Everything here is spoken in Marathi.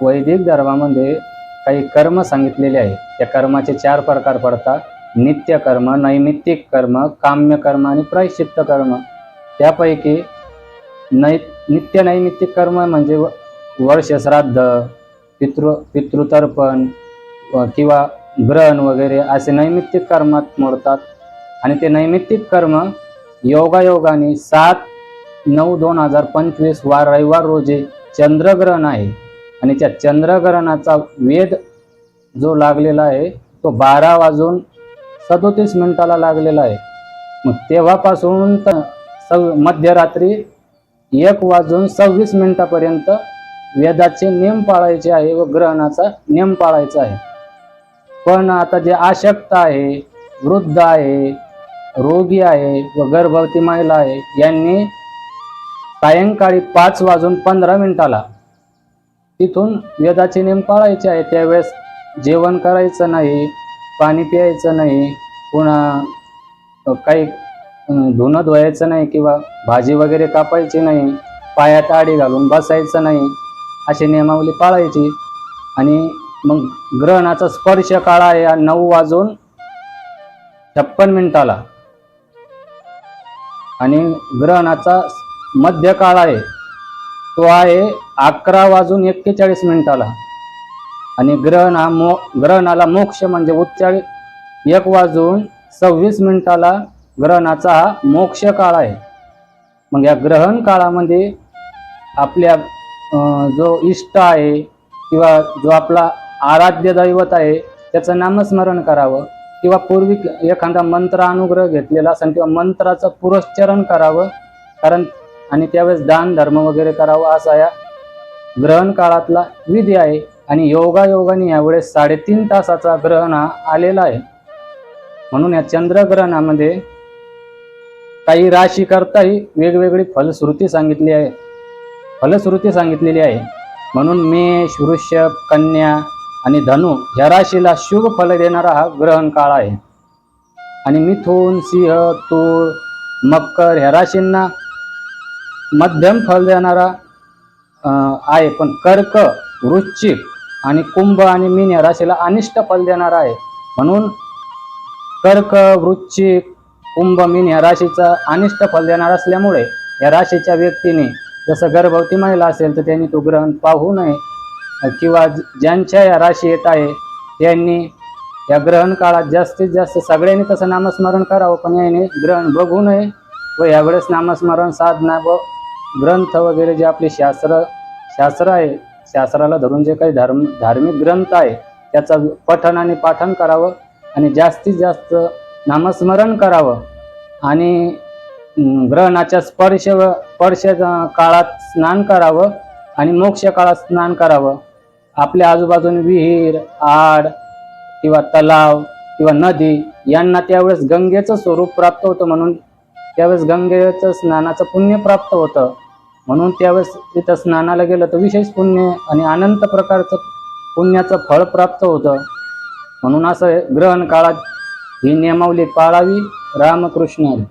वैदिक धर्मामध्ये काही कर्म सांगितलेले आहे। त्या कर्माचे 4 प्रकार पडतात: नित्य कर्म, नैमित्तिक कर्म, काम्य कर्म आणि प्रायश्चित्त कर्म। त्यापैकी नित्य नैमित्तिक कर्म म्हणजे वर्ष श्राद्ध, पितृतर्पण किंवा ग्रहण वगैरे असे नैमित्तिक कर्मात मोडतात। आणि ते नैमित्तिक कर्म योगायोगाने 7/9/2025 वार रविवार रोजी चंद्रग्रहण आहे आणि त्या चंद्रग्रहणाचा वेध जो लागलेला आहे तो 12:37 लागलेला आहे। मग तेव्हापासून मध्यरात्री 1:26 वेदाचे नियम पाळायचे आहे व ग्रहणाचा नियम पाळायचा आहे। पण आता जे आशक्त आहे, वृद्ध आहे, रोगी आहे व गर्भवती महिला आहे यांनी सायंकाळी 5:15 तिथून वेदाचे नियम पाळायचे आहे। त्यावेळेस जेवण करायचं नाही, पाणी प्यायचं नाही, पुन्हा काही धुणं धुवायचं नाही किंवा भाजी वगैरे कापायची नाही, पायात आडी घालून बसायचं नाही, अशी नियमावली पाळायची। आणि मग ग्रहणाचा स्पर्श काळ आहे 9:56 आणि ग्रहणाचा मध्य काळ आहे तो आहे 11:41 आणि ग्रहणाला मोक्ष म्हणजे 1:26 ग्रहणाचा हा मोक्ष काळ आहे। मग या ग्रहण काळामध्ये आपल्या जो इष्ट आहे किंवा जो आपला आराध्य दैवत आहे त्याचं नामस्मरण करावं किंवा पूर्वी एखादा मंत्र अनुग्रह घेतलेला असेल किंवा मंत्राचं पुरस्चरण करावं आणि त्यावेळेस दान धर्म वगैरे करावं असा या ग्रहण काळातला विधी आहे। आणि योगायोगाने यावेळेस 3.5 तासाचा ग्रहण आलेला आहे। म्हणून या चंद्रग्रहणामध्ये काही राशी करताही वेगवेगळी फलश्रुती सांगितलेली आहे। म्हणून मेष, वृषभ, कन्या आणि धनु या राशीला शुभ फल देणारा हा ग्रहण काळ आहे। आणि मिथुन, सिंह, तूळ, मकर ह्या राशींना मध्यम फल देणारा आहे। पण कर्क, वृश्चिक आणि कुंभ आणि मीन या राशीला अनिष्ट फल देणारा आहे। म्हणून कर्क, वृश्चिक, कुंभ, मीन या राशीचा अनिष्ट फल देणार असल्यामुळे या राशीच्या व्यक्तीने जसं गर्भवती महिला असेल तर त्यांनी तो ग्रहण पाहू नये किंवा ज्यांच्या या राशी येत आहे त्यांनी या ग्रहण काळात जास्तीत जास्त सगळ्यांनी तसं नामस्मरण करावं, पण याने ग्रहण बघू नये व यावेळेस नामस्मरण, साधना व ग्रंथ वगैरे जे आपले शास्त्र आहे, शास्त्राला धरून जे काही धार्मिक ग्रंथ आहे त्याचं पठण आणि पाठन करावं आणि जास्तीत जास्त नामस्मरण करावं। आणि ग्रहणाच्या स्पर्श काळात स्नान करावं आणि मोक्ष काळात स्नान करावं। आपल्या आजूबाजूने विहीर, आड किंवा तलाव किंवा नदी यांना त्यावेळेस गंगेचं स्वरूप प्राप्त होतं, म्हणून त्यावेळेस गंगेचं स्नानाचं पुण्य प्राप्त होतं। म्हणून त्यावेळेस तिथं स्नानाला गेलं तर विशेष पुण्य आणि अनंत प्रकारचं पुण्याचं फळ प्राप्त होतं। म्हणून असं ग्रहण काळात ही नियमावली पाळावी। रामकृष्ण।